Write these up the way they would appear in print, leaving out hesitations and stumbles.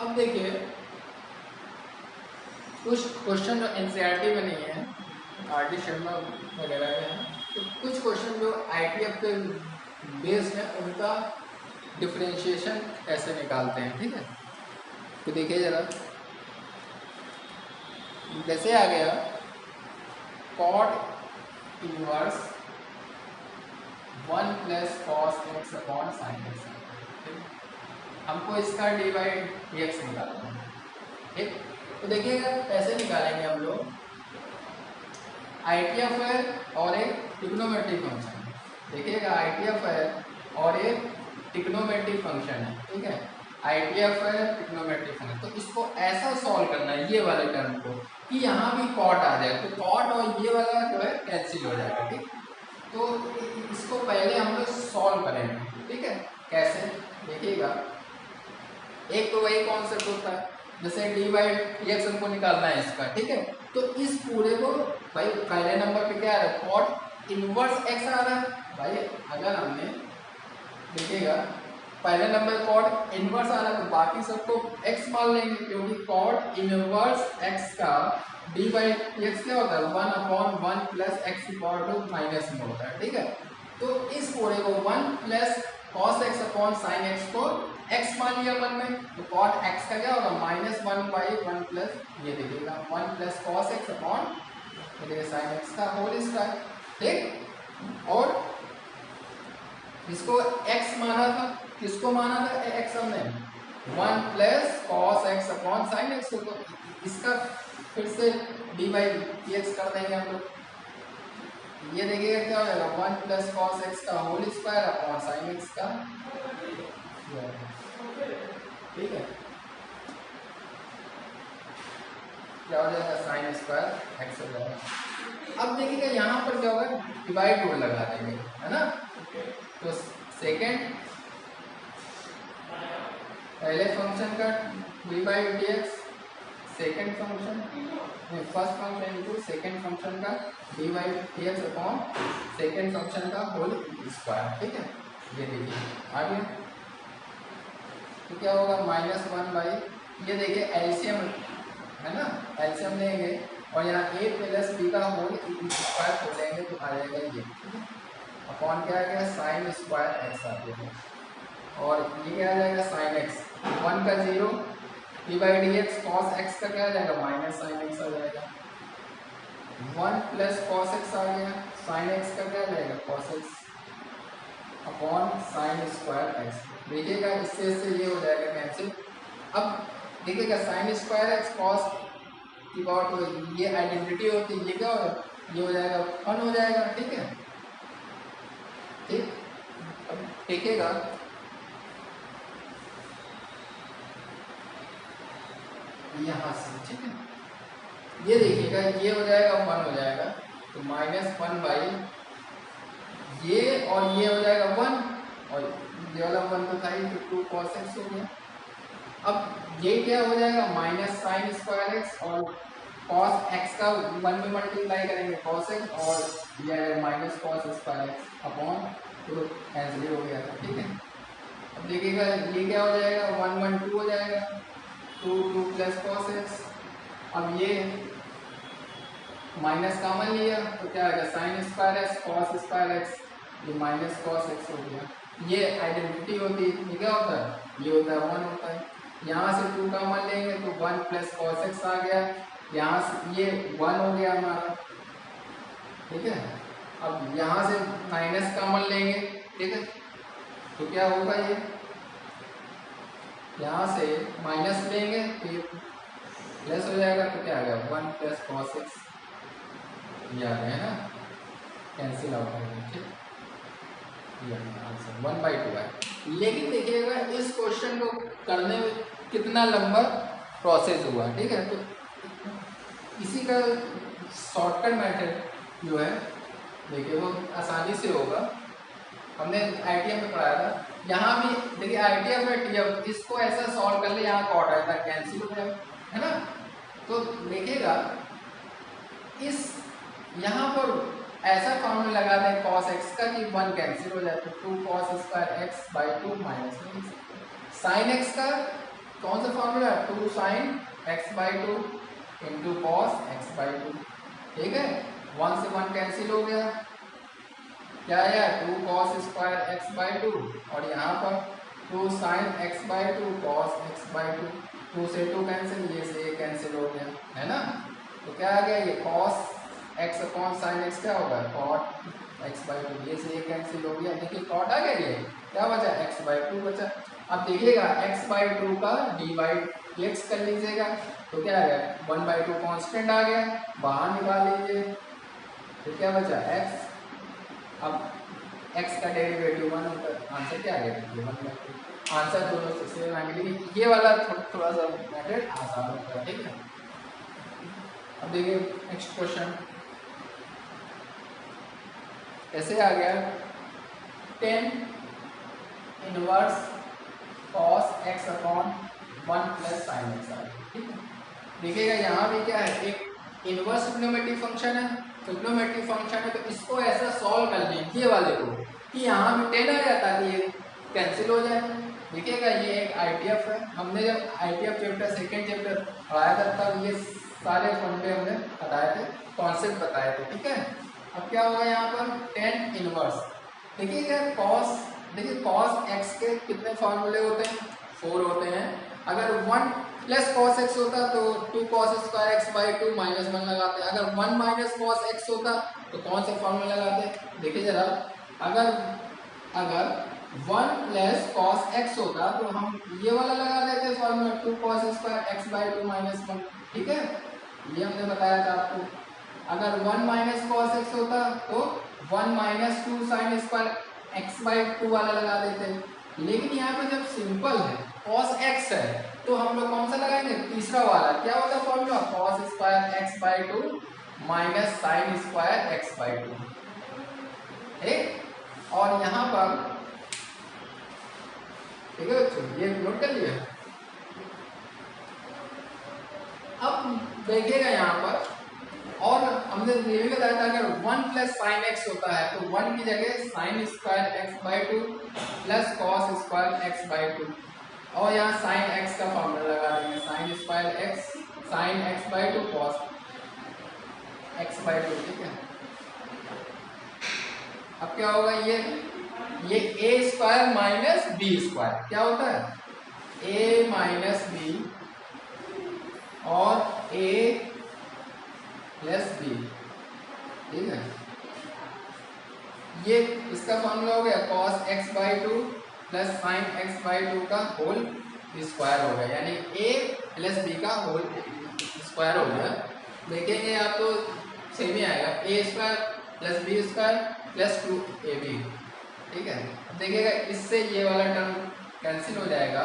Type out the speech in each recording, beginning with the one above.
अब देखिए कुछ क्वेश्चन जो एनसीईआरटी में नहीं है, आर डी शर्मा वगैरह के हैं, तो कुछ क्वेश्चन जो आईटीएफ पे बेस्ड है उनका डिफरेंशिएशन कैसे निकालते हैं। ठीक है, तो देखिए जरा, जैसे आ गया cot inverse 1 plus cos x upon sine x, हमको इसका डी बाई डी एक्स निकालना है। ठीक, तो देखिएगा कैसे निकालेंगे हम लोग। आईटीएफ है और एक ट्रिग्नोमेट्रिक फंक्शन, देखिएगा आईटीएफ है और एक ट्रिग्नोमेट्रिक फंक्शन है। ठीक है, आईटीएफ है ट्रिग्नोमेट्रिक फंक्शन, तो इसको ऐसा सॉल्व करना है ये वाले टर्म को कि यहाँ भी कॉट आ जाए, तो कॉट और ये वाला जो है कैंसिल हो जाएगा। ठीक, तो इसको पहले हम लोग सॉल्व करेंगे। ठीक है, कैसे देखिएगा, एक तो वही कॉन्सेप्ट होता है जैसे डी बाई डी एक्स हमको निकालना है इसका। ठीक है, तो इस पूरे को भाई पहले नंबर पे क्या आ रहा है, कॉट इनवर्स एक्स आ रहा है। भाई अगर हमने देखिएगा पहले नंबर कॉट इनवर्स आ रहा है तो बाकी सबको एक्स मान लेंगे, क्योंकि कॉट इनवर्स एक्स का डी बाई डी एक्स क्या होता है 1/1 प्लस एक्स की पावर टू माइनस में होता है। ठीक है, तो इस पूरे को 1 plus cos x upon sine x को x मान लिया 1 में, तो cot x का क्या होगा -1/1 प्लस ये देखिएगा 1 प्लस कॉस एक्स अपॉन ये देखिए साइन एक्स का होल स्क्वायर। ठीक, और इसको x माना था, किसको माना था x हमने 1 plus cos x upon sine x, तो इसका फिर से डी बाई डी एक्स कर देंगे हम लोग। ये देखिएगा क्या हो जाएगा 1 प्लस कॉस एक्स का whole square upon sine x का। ठीक है, क्या हो जाएगा साइन स्क्वायर एक्स हो जाएगा। अब देखिएगा यहाँ पर क्या होगा डिवाइड रूल लगा देंगे, है ना। तो सेकेंड पहले फंक्शन का d by d x, second function first function into second function का d by d x upon second function का होल स्क्वायर। ठीक है, ये देखिए आगे तो क्या होगा -1 ये देखिए एलसीएम है ना, एलसीएम लेंगे और यहाँ a प्लस बी का होल स्क्वायर को लेंगे तो आ जाएगा ये अपॉन क्या आ गया साइन स्क्वायर एक्स आ गया, और ये क्या आ जाएगा साइन एक्स 1 का 0 D by d x cos x का क्या आ जाएगा माइनस साइन एक्स आ जाएगा, 1 प्लस कॉस एक्स आ गया, साइन एक्स का क्या आ जाएगा cos x upon sine square x. देखिएगा इससे ये हो जाएगा कैंसिल। अब देखिएगा साइन स्क्वायर एक्स कॉस की पावर तो ये आइडेंटिटी होती है, ये क्या होगा ये हो जाएगा 1 हो जाएगा। ठीक है, ठीक, अब देखिएगा यहाँ से, ठीक है, ये देखिएगा ये हो जाएगा 1 हो जाएगा, तो -1 बाई ये और ये हो जाएगा 1 और ये वाला 1 तो था ही, तो 2 cos x हो गया। अब ये क्या हो जाएगा माइनस साइन स्क्वायर एक्स और cos x का 1 में मल्टीप्लाई करेंगे cos x और ये minus cos square x upon तो कैंसिल हो गया था। ठीक है, अब देखिएगा ये क्या हो जाएगा 1 1 2 हो जाएगा, 2 2 प्लस cos x, अब ये माइनस कॉमन लिया तो क्या आएगा sine square x cos square x, ये माइनस cos x हो गया। ये आइडेंटिटी होती है, ये क्या होता है ये होता है 1 होता है, यहाँ से 2 कॉमन लेंगे तो 1 प्लस cos x आ गया, यहाँ से ये 1 हो गया हमारा। ठीक है, अब यहाँ से माइनस कॉमन लेंगे, ठीक है, तो क्या होगा ये यहाँ से माइनस लेंगे तो ये प्लस हो जाएगा, तो क्या आ गया 1 प्लस cos x, ये आ गया है ना, कैंसिल आउट हो गया। ठीक, आंसर 1/2 है। लेकिन देखिएगा इस क्वेश्चन को करने में कितना लंबा प्रोसेस हुआ। ठीक है, तो इसी का शॉर्टकट मेथड जो है देखिए वो आसानी से होगा, हमने आईटीएफ में पढ़ाया था। यहाँ भी देखिए आईटीएफ में टीएफ, इसको ऐसा सॉल्व कर ले, यहाँ कॉट आया था कैंसिल हो जाएगा, है ना। तो देखिएगा इस यहाँ पर ऐसा फॉर्मूला लगा दें cos x का कि 1 कैंसिल हो जाए, तो 2 cos square x by 2 minus sine x का कौन सा फॉर्मूला है, 2 sine x by two into cos x by two. ठीक है, 1 से 1 कैंसिल हो गया, क्या आया 2 cos square x by to, और यहाँ पर 2 sine x by to cos x by to, 2 से 2 कैंसिल, ये से ये कैंसिल हो गया, है ना। तो क्या आ गया, ये cos x upon sine x क्या होगा, कॉट एक्स बाई टू, ये से ये कैंसिल हो गया, देखिए कॉट आ गया, ये क्या बचा, एक्स बाई टू बचा। अब देखिएगा एक्स बाई टू का डी बाई एक्स कर लीजिएगा, तो क्या आ गया 1 बाई टू कॉन्स्टेंट आ गया, बाहर निकाल लीजिए, तो क्या बचा एक्स। अब x का डेरिवेटिव 1 होता है, आंसर क्या आ गया, 1 बाई टू। आंसर दोनों से सेम आएंगे, लेकिन ये वाला थोड़ा सा मेथड आसान होता है, ठीक है। अब देखिए नेक्स्ट क्वेश्चन कैसे आ गया, 10 inverse cos x upon 1 plus sine x आ गया, ठीक है। देखिएगा यहाँ भी क्या है, एक इनवर्स ट्रिग्नोमेट्रिक फंक्शन है, ट्रिग्नोमेट्रिक फंक्शन है, तो इसको ऐसा सॉल्व कर लें ये वाले को कि यहाँ भी 10 आ जाए ताकि ये कैंसिल हो जाए। देखिएगा ये एक ITF है, हमने जब ITF चैप्टर सेकेंड चैप्टर पढ़ाया था तब ये सारे फंडे हमने बताए थे, कॉन्सेप्ट बताए थे, ठीक है। अब क्या होगा यहाँ पर 10 इनवर्स, देखिएगा कॉस, देखिए कॉस एक्स के कितने फॉर्मूले होते हैं, 4 होते हैं। अगर 1 प्लस कॉस एक्स होता तो 2 cos square x by to minus 1 लगाते हैं, अगर 1 माइनस कॉस एक्स होता तो कौन सा फॉर्मूला लगाते, देखिए जरा, अगर अगर 1 प्लस कॉस एक्स होता तो हम ये वाला लगा देते formula 2 cos square x by to minus 1, ठीक है, ये हमने बताया था आपको। अगर 1 माइनस कॉस एक्स होता तो 1 minus 2 sine square x by to वाला लगा देते हैं, लेकिन यहाँ पे जब सिंपल है कॉस एक्स है तो हम लोग कौन सा लगाएंगे, तीसरा वाला, क्या होता है formula, cos square x by to minus sine square x by two, ठीक। और यहाँ पर ठीक है बच्चों, ये नोट कर लिया। अब देखिएगा यहाँ पर, और हमने ये भी बताया था अगर 1 प्लस साइन एक्स होता है तो 1 की जगह sine square x by two plus cos square x by to, और यहाँ साइन एक्स का फॉर्मूला लगा देंगे, sine square x sign x by to cos x by two, ठीक है। अब क्या होगा, ये ए स्क्वायर माइनस बी स्क्वायर क्या होता है, ए माइनस बी और ए प्लस बी, ठीक है। ये इसका फॉर्मूला हो गया cos x by two plus sine x by two का होल स्क्वायर हो गया, यानी ए प्लस बी का होल स्क्वायर हो गया। देखेंगे आप तो सेम ही आएगा, a square plus b square plus 2ab, ठीक है। देखिएगा इससे ये वाला टर्म कैंसिल हो जाएगा,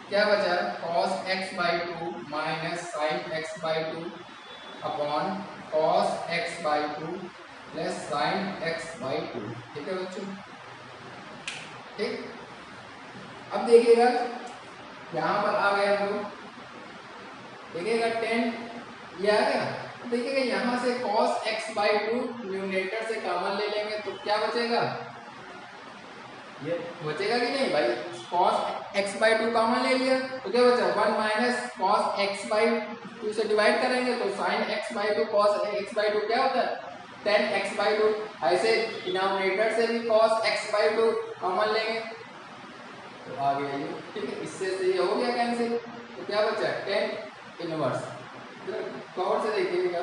क्या बचा cos x by to minus sign x by two upon cos x by two plus sine x by two, ठीक है बच्चों, ठीक। अब देखिएगा यहाँ पर आ गया तो देखिएगा 10 ये आ गया, देखिएगा यहाँ से cos x by two numerator से कॉमन ले लेंगे तो क्या बचेगा, ये बचेगा कि नहीं भाई, cos x by two common ले लिया तो क्या बचा 1 minus cos x by two से डिवाइड करेंगे तो sin x by two cos x by two क्या होता है 10x बाई टू, ऐसे डिनोमिनेटर से भी cos x by two common लेंगे तो आ गया ये, ठीक है। इससे से ये हो गया कैंसिल, तो क्या बचा 10 इनवर्स, गौर से देखिएगा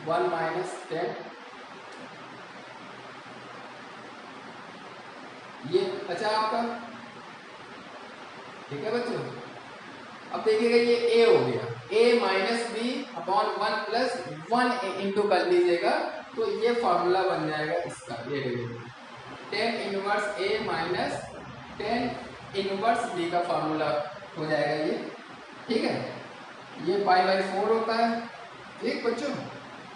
1 माइनस 10, ये बचा आपका, ठीक है बच्चों। अब देखिएगा ये a हो गया, a minus b upon 1 plus 1 into कर लीजिएगा तो ये फॉर्मूला बन जाएगा इसका, ये देखिए 10 inverse a minus 10 inverse b का फॉर्मूला हो जाएगा ये, ठीक है। ये पाई बाई 4 होता है, ठीक बच्चों,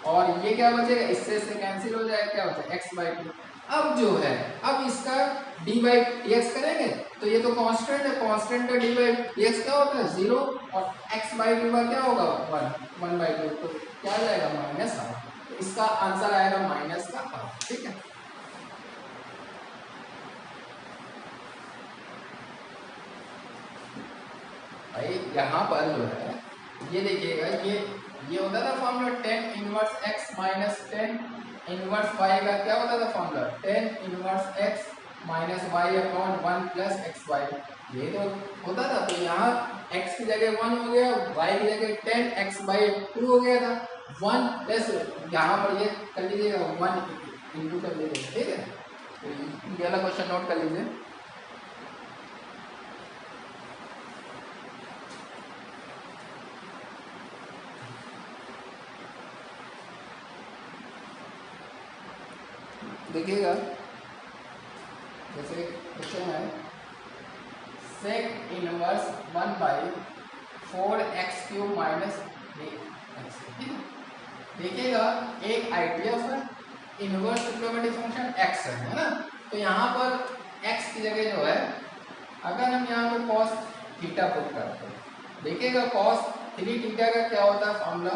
और ये क्या बचेगा, इससे कैंसिल हो जाएगा, क्या बचेगा x बाई टू। अब जो है, अब इसका d बाई dx करेंगे तो ये तो कांस्टेंट है, कांस्टेंट का d बाई dx क्या होता है 0, और x बाई टू का क्या होगा 1 बाई टू, तो क्या आ जाएगा माइनस हाफ, तो इसका आंसर आएगा माइनस का हाफ, ठीक है। भाई यहाँ पर जो है ये देखिएगा, ये होता था formula 10 inverse x minus 10 inverse y का क्या होता था formula 10 inverse x minus y upon 1 plus x y, ये तो होता था। तो यहाँ x की जगह 1 हो गया, y की जगह 10 x बाई 2 हो गया था 1 प्लस, यहाँ पर ये कर लीजिएगा 1 इंटू कर लीजिएगा, ठीक है। तो ये वाला क्वेश्चन नोट कर लीजिए। देखिएगा जैसे क्वेश्चन है sec inverse 1 by 4x³ minus 3x, ठीक है। देखिएगा एक आईटीएफ है, इनवर्स ट्रिग्नोमेट्रिक फंक्शन x है ना। तो यहाँ पर x की जगह जो है, अगर हम यहाँ पर cos थीटा पुट करते हैं, देखिएगा cos 3 थीटा का क्या होता है formula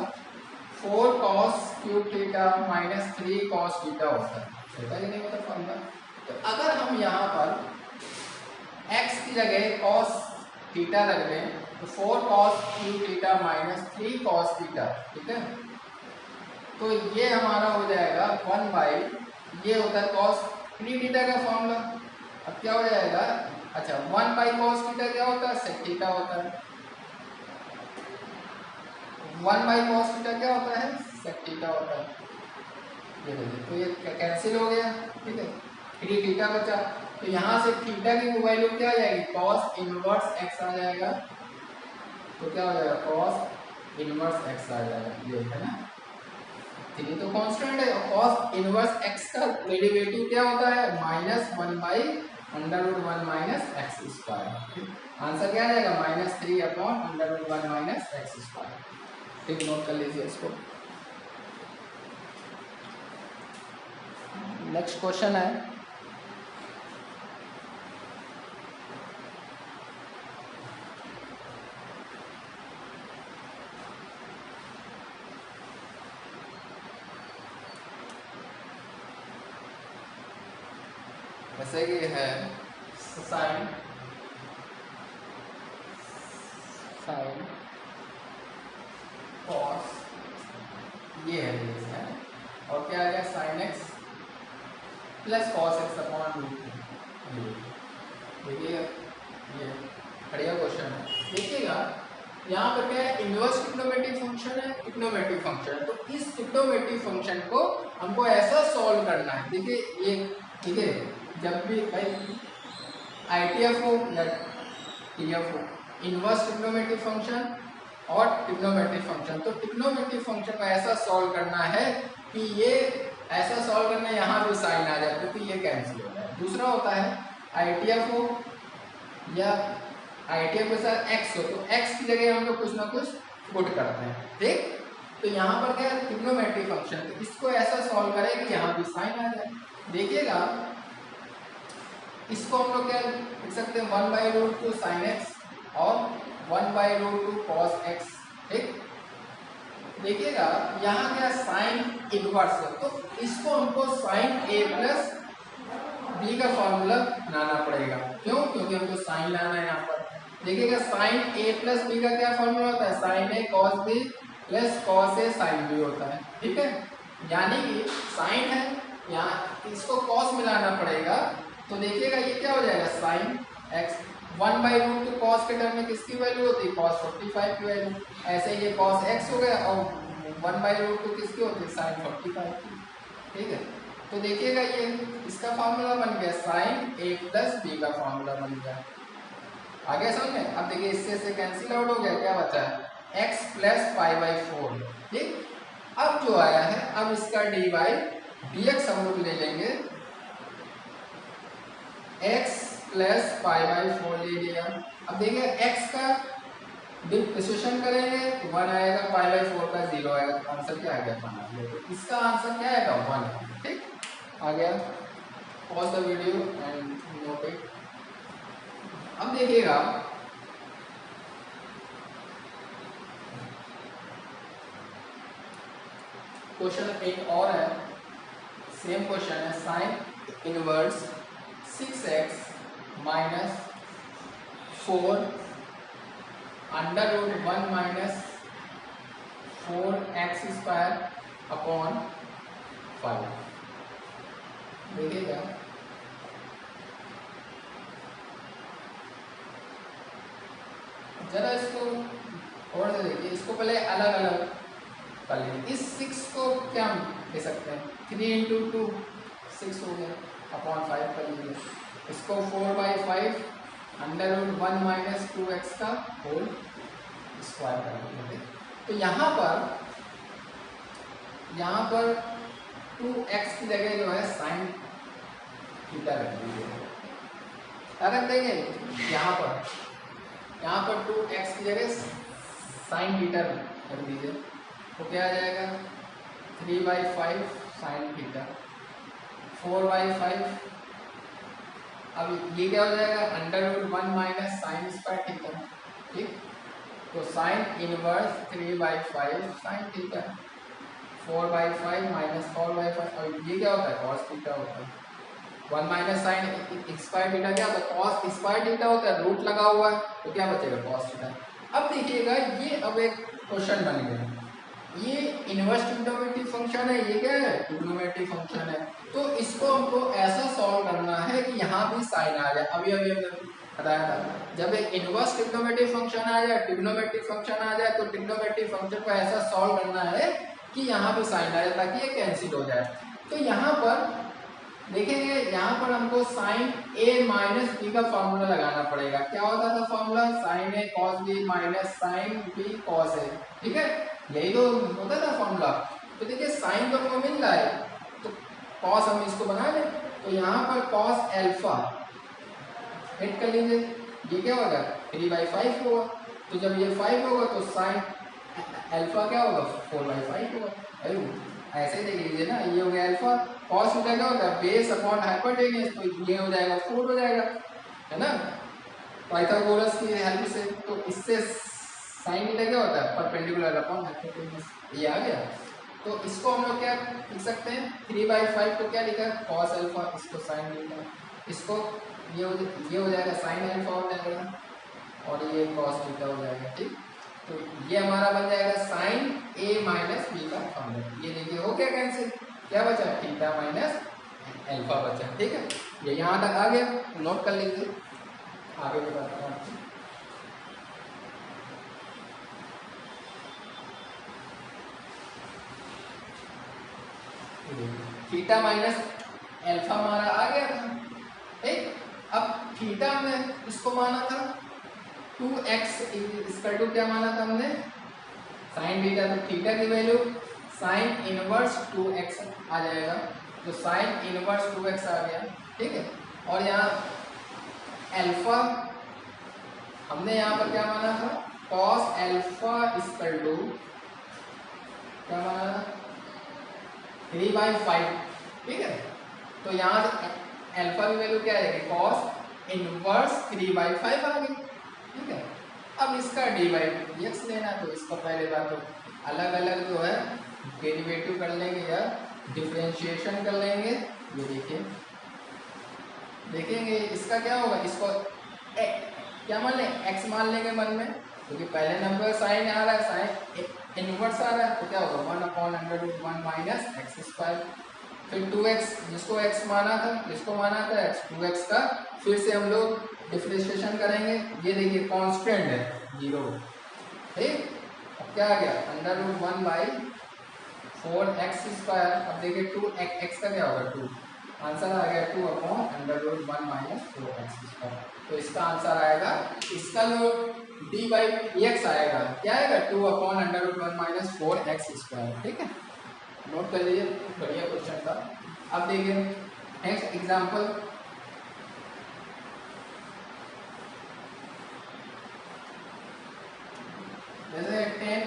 4 cos³ theta minus 3 cos theta होता है, होता कि नहीं होता फॉर्मूला। तो अगर हम यहाँ पर x की जगह cos थीटा रख दें तो 4 cos³ theta minus 3 cos theta, ठीक है। तो ये हमारा हो जाएगा 1 बाई, ये होता है cos 3 थीटा का फॉर्मूला। अब क्या हो जाएगा, अच्छा 1 बाई cos थीटा क्या होता है sec थीटा होता है, 1 बाई cos थीटा क्या होता है sec थीटा होता है। ये देखिए तो ये कैंसिल हो गया, ठीक है, 3 थीटा बचा। तो यहाँ से थीटा की वैल्यू क्या आ जाएगी cos इनवर्स x आ जाएगा, तो क्या हो जाएगा cos इनवर्स x आ जाएगा, ये है ना। 3 तो कांस्टेंट है, और cos इनवर्स x का डेरिवेटिव क्या होता है -1 by √1 minus x square. Answer क्या आ जाएगा -3 अपॉन √1 माइनस एक्स स्क्वायर, ठीक। नोट कर लीजिए इसको। नेक्स्ट क्वेश्चन है जैसे कि है साइन कॉस, ये है और क्या आ गया sine x plus cos x upon √2। देखिएगा ये बढ़िया क्वेश्चन है। देखिएगा यहाँ पर क्या है इनवर्स ट्रिग्नोमेट्रिक फंक्शन है, ट्रिग्नोमेट्रिक फंक्शन है। तो इस ट्रिग्नोमेट्रिक फंक्शन को हमको ऐसा सॉल्व करना है, देखिए ये, ठीक है, जब भी भाई आईटीएफ हो या टीएफ हो, इनवर्स ट्रिग्नोमेट्रिक फंक्शन और ट्रिग्नोमेट्रिक फंक्शन, तो ट्रिग्नोमेट्रिक फंक्शन को ऐसा सॉल्व करना है कि ये ऐसा सॉल्व करना है यहाँ भी साइन आ जाए, क्योंकि ये कैंसिल हो जाए। दूसरा होता है आईटीएफ हो या आईटीएफ के साथ x हो, तो x की जगह हम लोग कुछ ना कुछ पुट करते हैं, ठीक। तो यहाँ पर क्या है ट्रिग्नोमेट्रिक फंक्शन, तो इसको ऐसा सॉल्व करें कि यहाँ भी साइन आ जाए। देखिएगा इसको हम लोग क्या लिख सकते हैं 1 बाई √2 साइन x और 1 बाई √2 cos x, ठीक। देखिएगा यहाँ क्या साइन इनवर्स है, तो इसको हमको साइन a प्लस b का फॉर्मूला बनाना पड़ेगा। क्यों, क्योंकि हमको साइन लाना है यहाँ पर। देखिएगा साइन a प्लस b का क्या फॉर्मूला होता है sine a cos b plus cos a sine b होता है, ठीक है। यानी कि साइन है, यहाँ इसको cos मिलाना पड़ेगा। तो देखिएगा ये क्या हो जाएगा साइन x 1 बाई √2 cos के टर्म में किसकी वैल्यू होती है cos 45 की वैल्यू, ऐसे ये cos x हो गया और 1 बाई √2 किसकी होती है साइन 45 की, ठीक है। तो देखिएगा ये इसका फॉर्मूला बन गया साइन a प्लस b का फॉर्मूला बन गया। आगे समझे, अब देखिए इससे कैंसिल आउट हो गया, क्या बचा है x प्लस पाई बाई 4, ठीक। अब जो आया है अब इसका डी बाई dx हम लोग ले लेंगे, x प्लस पाई बाई 4 ले लिया। अब देखिए x का डिफरेंशिएशन करेंगे तो 1 आएगा, पाई बाई 4 का 0 आएगा, तो आंसर क्या आ गया 1। तो इसका आंसर क्या आएगा 1, ठीक आ गया। Pause the video and note it. अब देखिएगा क्वेश्चन एक और है, सेम क्वेश्चन है sine inverse 6x minus 4 under root 1 minus 4x² upon 5। देखिएगा जरा इसको और से देखिए, इसको पहले अलग अलग कर लीजिए। इस 6 को क्या हम ले सकते हैं, 3 इंटू 2 6 हो गया अपॉन 5 कर लीजिए। इसको 4/5 अंडर रूट 1 माइनस 2x का होल स्क्वायर कर लीजिए। तो यहाँ पर 2x की जगह जो है साइन थीटा रख दीजिए। क्या रख देंगे यहाँ पर 2x की जगह साइन थीटा रख दीजिए। तो क्या आ जाएगा 3/5 साइन थीटा 4/5। अब ये क्या हो जाएगा under root 1 minus sine square theta. ठीक, तो sine inverse 3/5 sine theta 4/5 minus 4/5। और ये क्या होता है कॉस थीटा होता है। 1 माइनस साइन स्क्वायर थीटा क्या होता है कॉस स्क्वायर थीटा होता है। रूट लगा हुआ है तो क्या बचेगा कॉस थीटा। अब देखिएगा ये अब एक क्वेश्चन बन गया। ये इनवर्स ट्रिग्नोमेट्रिक फंक्शन है, ये क्या है ट्रिग्नोमेट्रिक फंक्शन है। तो इसको हमको ऐसा सॉल्व करना है कि यहाँ भी साइन आ जाए। अभी हमने बताया था जब एक इनवर्स ट्रिग्नोमेट्रिक फंक्शन आ जाए, ट्रिग्नोमेट्रिक फंक्शन आ जाए, तो ट्रिग्नोमेट्रिक फंक्शन को ऐसा सॉल्व करना है कि यहाँ भी साइन आ जाए ताकि ये कैंसिल हो जाए। तो यहाँ पर देखेंगे, यहाँ पर हमको साइन ए माइनस बी का फॉर्मूला लगाना पड़ेगा। क्या होता था formula, sine a cos b minus sine b cos a. ठीक है, यही तो होता था फॉर्मूला। तो देखिए साइन तो हमको मिल रहा है तो कॉस हम इसको बना लें। तो यहाँ पर कॉस एल्फा हिट कर लीजिए, ये क्या होगा 3/5 होगा। तो जब ये 5 होगा तो साइन एल्फा क्या होगा 4/5 होगा। ऐसे देख लीजिए ना, ये हो गया अल्फा। कॉस थीटा क्या होता है बेस अपॉन हाइपोटेन्यूज, तो ये हो जाएगा 4 हो जाएगा, है ना पाइथागोरस की हेल्प से। तो इससे साइन थीटा क्या होता है परपेंडिकुलर अपॉन हाइपोटेन्यूज, ये आ गया। तो इसको हम लोग क्या लिख सकते हैं 3/5 को क्या लिखा है कॉस अल्फा, इसको साइन थीटा, इसको ये हो जाएगा साइन अल्फा हो जाएगा और ये कॉस थीटा हो जाएगा। ठीक, तो ये हमारा बन जाएगा साइन ए माइनस बी का फॉर्मूला। ये देखिए हो गया कैंसिल, क्या बचा थीटा माइनस अल्फा बचा। ठीक है, ये यहाँ तक आ गया, नोट कर लीजिए, आगे बताता हूँ आपको। थीटा माइनस अल्फा हमारा आ गया था। ठीक, अब थीटा हमने इसको माना था 2x इक्वल टू क्या माना था हमने साइन थीटा। तो थीटा की वैल्यू साइन इनवर्स 2x आ जाएगा। तो साइन इनवर्स 2x आ गया। ठीक है, और यहाँ अल्फा हमने यहाँ पर क्या माना था कॉस अल्फा इक्वल टू क्या माना था 3/5। ठीक है, तो यहाँ से अल्फा की वैल्यू क्या आएगी कॉस इनवर्स 3/5 आ गई। ठीक है, अब इसका dy/dx लेना, तो इसका पहले बात तो अलग अलग जो है डेरिवेटिव कर लेंगे या डिफरेंशिएशन कर लेंगे। ये देखिए देखेंगे इसका क्या होगा, इसको क्या मान लें x मान लेंगे मन में, क्योंकि पहले नंबर साइन आ रहा है, साइन इनवर्स आ रहा है, तो क्या होगा 1/√1 माइनस x²। फिर 2x जिसको x माना था, जिसको माना था x 2x का, फिर से हम लोग डिफरेंशिएशन करेंगे। ये देखिए कांस्टेंट है 0। ठीक, अब क्या आ गया √1/4x²। अब देखिए 2x का क्या होगा 2, आंसर आ गया 2/√1 माइनस 4x²। तो इसका आंसर आएगा, इसका जो dy/dx आएगा क्या आएगा 2/√1 माइनस 4x²। ठीक है, नोट कर लीजिए, बढ़िया क्वेश्चन था। अब देखिए नेक्स्ट एग्जांपल, जैसे 10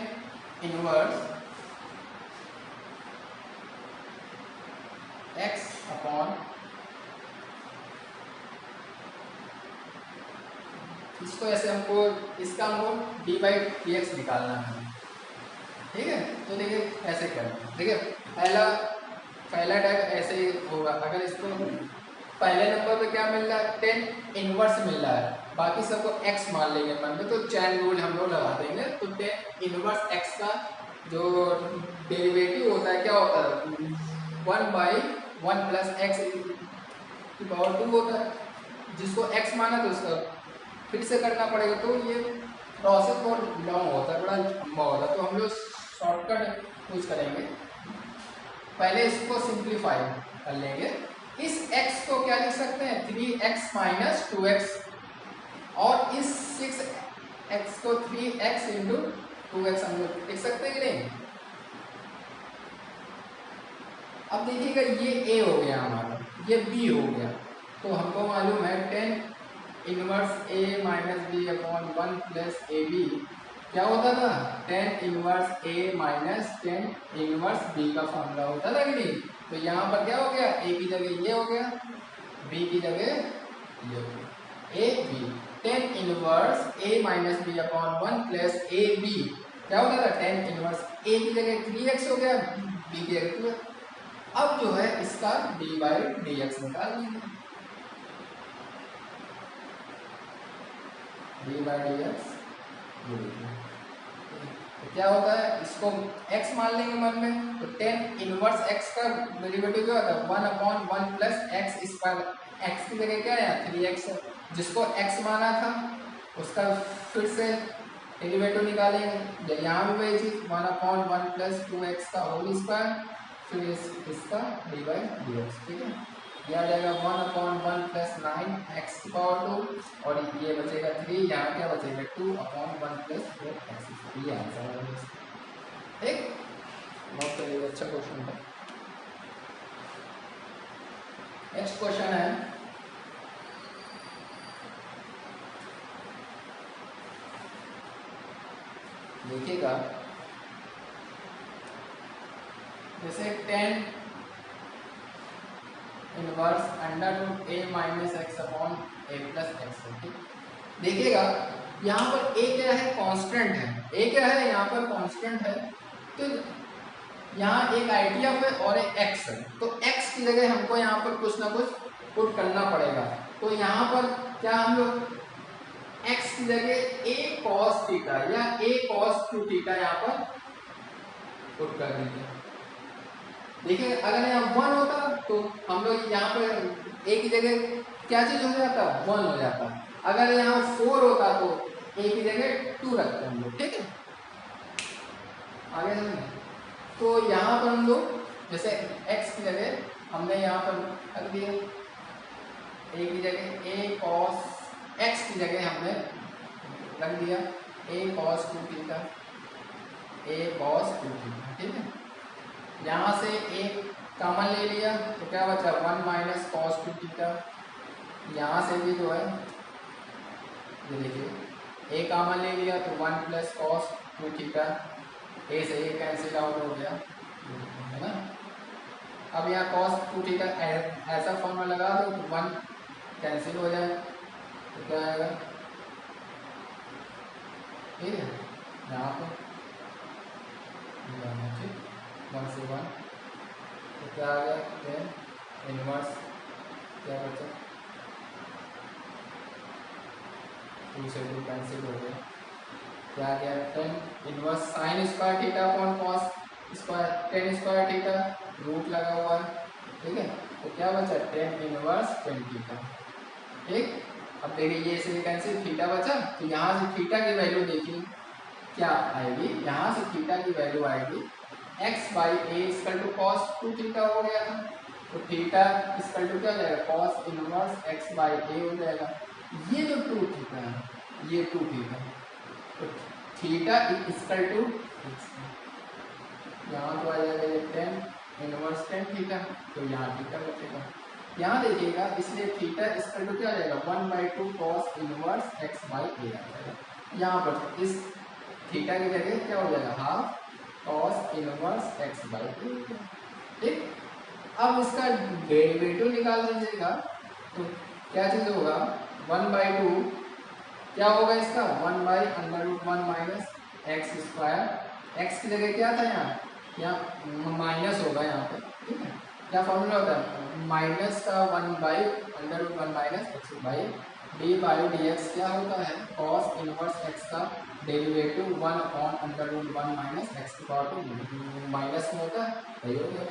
इनवर्स x अपॉन, इसको ऐसे हमको इसका हमको dy/dx निकालना है। ठीक है, तो देखिए ऐसे करना, देखिए पहला टाइप ऐसे ही होगा। अगर इसको पहले नंबर पे क्या मिल रहा है 10 इनवर्स मिल रहा है, बाकी सबको x मान लेंगे मन में, तो चैन रूल हम लोग लगा देंगे। तो टेन इनवर्स x का जो डेरिवेटिव होता है क्या होता है, 1/1 प्लस एक्स की पावर 2 होता है। जिसको x माना तो उसका फिर से करना पड़ेगा, तो ये प्रोसेस बहुत लॉन्ग होता है, बड़ा लंबा होता है। तो हम लोग शॉर्टकट यूज करेंगे, पहले इसको सिंप्लीफाई कर लेंगे। इस x को क्या लिख सकते हैं, 3x माइनस 2x, और इस 6x को 3x इंटू 2x हम लोग लिख सकते हैं कि नहीं। अब देखिएगा ये a हो गया हमारा, ये b हो गया, तो हमको मालूम है 10 inverse a minus b upon 1 plus a b क्या होता था, 10 inverse a minus 10 inverse b का फॉर्मूला होता था कि नहीं। तो यहाँ पर क्या हो गया, a की जगह ये हो गया, b की जगह ये हो गया, a b 10 inverse a minus b upon 1 plus a b क्या होता था, 10 इनवर्स a की जगह 3x हो गया, b की जगह 2। अब जो है इसका d/dx निकाल लेंगे, d/dx तो क्या होता है, इसको x मान लेंगे मन में, तो 10 इनवर्स x का डेरिवेटिव क्या होता है, 1/1 प्लस एक्स स्क्वायर, x की जगह क्या है 3x, जिसको x माना था उसका फिर से डेरिवेटिव निकालेंगे। यहाँ भी वही चीज 1/1 प्लस 2x का होल स्क्वायर, फिर इसका d/dx, ठीक है। यह आ जाएगा 1/1 प्लस 9x की पावर 2, और ये बचेगा 3, यहाँ क्या बचेगा 2/1 प्लस 4x, ये आंसर है। ठीक, बहुत सही, अच्छा क्वेश्चन था। नेक्स्ट क्वेश्चन है, देखिएगा जैसे 10 inverse under a minus x upon A plus x. देखिएगा यहाँ पर a क्या है, कांस्टेंट है, a क्या है यहाँ पर कांस्टेंट है, तो यहाँ एक आइडियफ है और एक x है, तो x की जगह हमको यहाँ पर कुछ ना कुछ पुट करना पड़ेगा। तो यहाँ पर क्या हम लोग x की जगह a cos थीटा या a cos 2 थीटा यहाँ पर पुट कर देंगे। देखिए अगर यहाँ 1 होता तो हम लोग यहाँ पर a की जगह क्या चीज हो जाता, 1 हो जाता। अगर यहाँ 4 होता तो a की जगह 2 रखते हम लोग, ठीक है। आगे समझे, तो यहाँ पर हम लोग जैसे x की जगह हमने यहाँ पर रख दिया, a की जगह a cos x की जगह हमने रख दिया a cos 2 theta, a cos 2 theta, ठीक है। यहाँ से एक कॉमन ले लिया तो क्या बचा 1 माइनस कॉस 2 थीटा। यहाँ से भी जो है ये देखिए ए कॉमन ले लिया तो 1 प्लस कॉस 2 थीटा, ए से ए कैंसिल आउट हो गया, है ना। अब यहाँ कॉस 2 थीटा ऐसा फॉर्मूला लगा दो तो 1 कैंसिल हो जाए, तो क्या आएगा, ठीक है। यहाँ पर ठीक 1 से 1 तो क्या आ गया, 10 इनवर्स क्या बचा 2 से 2 कैंसिल हो गया, क्या आ गया 10 inverse sine square theta upon cos square 10 square theta, root लगा हुआ है, ठीक है। तो क्या बचा 10 इनवर्स 10 थीटा, ठीक। अब देखिए ये से कैंसिल थीटा बचा, तो यहाँ से थीटा की वैल्यू देखिए क्या आएगी, यहाँ से थीटा की वैल्यू आएगी x/a equal to cos 2 theta हो गया था, तो थीटा इक्वल टू क्या हो जाएगा कॉस इनवर्स x/a हो जाएगा। ये जो 2 थीटा है ये 2 थीटा, तो थीटा इक्वल टू यहाँ तो आ जाएगा ये 10 इनवर्स 10 थीटा, तो यहाँ थीटा बचेगा। यहाँ देखिएगा इसलिए थीटा इक्वल टू क्या आ जाएगा 1/2 कॉस इनवर्स x/a आ जाएगा। यहाँ पर इस थीटा की जगह क्या हो जाएगा हाफ कॉस इनवर्स x/a, ठीक। अब इसका डेरिवेटिव निकाल दीजिएगा तो क्या चीज होगा 1/2 क्या होगा इसका 1/√1 माइनस एक्स स्क्वायर, एक्स की जगह क्या था यहाँ माइनस होगा यहाँ पे, ठीक है। क्या फॉर्मूला होता है माइनस का 1/√1 minus x/a, d by d x क्या होता है, कॉस इनवर्स एक्स का derivative 1 upon under root 1 minus x की पावर टू माइनस में होता है, सही हो गया।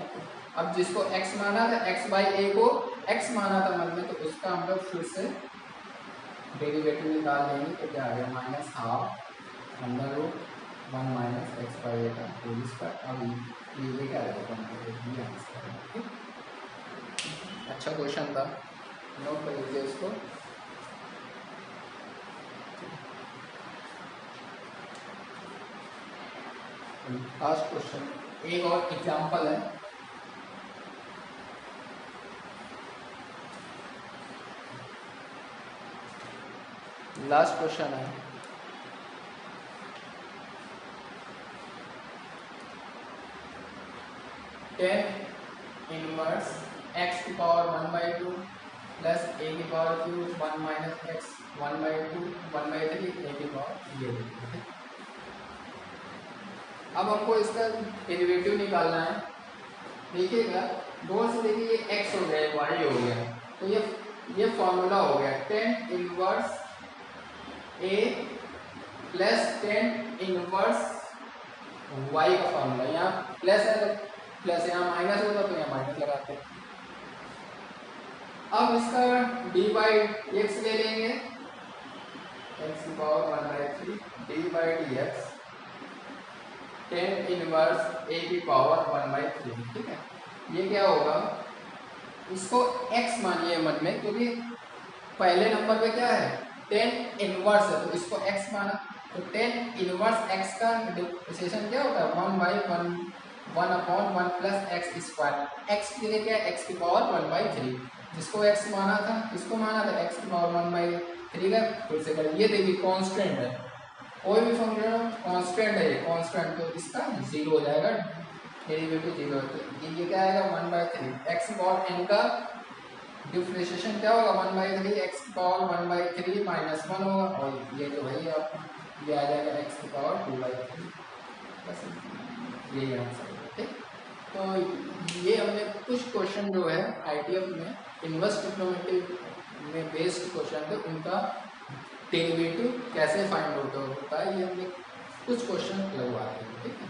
अब जिसको x माना था, x बाई ए को x माना था मन में, तो उसका हम लोग फिर से डेरिवेटिव निकाल लेंगे, तो क्या आ गया minus half under root 1 minus x by a का होल स्क्वायर। अब ये क्या रहेगा, अच्छा क्वेश्चन था, नोट कर लीजिए इसको। लास्ट क्वेश्चन, एक और एग्जांपल है, लास्ट क्वेश्चन है, टेन इनवर्स एक्स की पावर 1/2 प्लस ए की पावर क्यूब 1 माइनस एक्स 1/2 1/3 ए की पावर ये। अब हमको इसका डेरिवेटिव निकालना है। देखिएगा दो से देखिए ये x हो गया, y हो गया, तो ये फॉर्मूला हो गया tan inverse a plus tan inverse y का फॉर्मूला। यहाँ प्लस है, प्लस यहाँ माइनस होता तो यहाँ माइनस लगाते। अब इसका डी बाई एक्स ले लेंगे, एक्स की power 1/3 d by d x tan inverse a की पावर 1/3, ठीक है। ये क्या होगा, इसको x मानिए मन में, क्योंकि पहले नंबर पे क्या है टेन इनवर्स है, तो इसको x माना, तो टेन इनवर्स x का डिफरेंशिएशन क्या होता है 1/1 upon 1 plus x square. x की जगह क्या है x की पावर 1/3, जिसको x माना था, इसको माना था x की पावर 1/3 का, फिर से करें। ये देखिए कांस्टेंट है, कोई भी फंक्शन कांस्टेंट है, ये कांस्टेंट, तो इसका 0 हो जाएगा, डेरिवेटिव 0 है, तो ये क्या आएगा 1/3 एक्स पावर n का डिफरेंशिएशन क्या होगा 1/3 एक्स की पावर 1/3 माइनस 1 होगा, और ये तो वही आपका ये आ जाएगा एक्स की पावर 2/3, बस यही आंसर है, ठीक। तो ये हमने कुछ क्वेश्चन जो है आईटीएफ में इनवर्स ट्रिग्नोमेट्री में बेस्ड क्वेश्चन थे, उनका डेरिवेटिव कैसे फाइंड आउट होता है, ये हमने कुछ क्वेश्चन लगवाते हैं, ठीक है।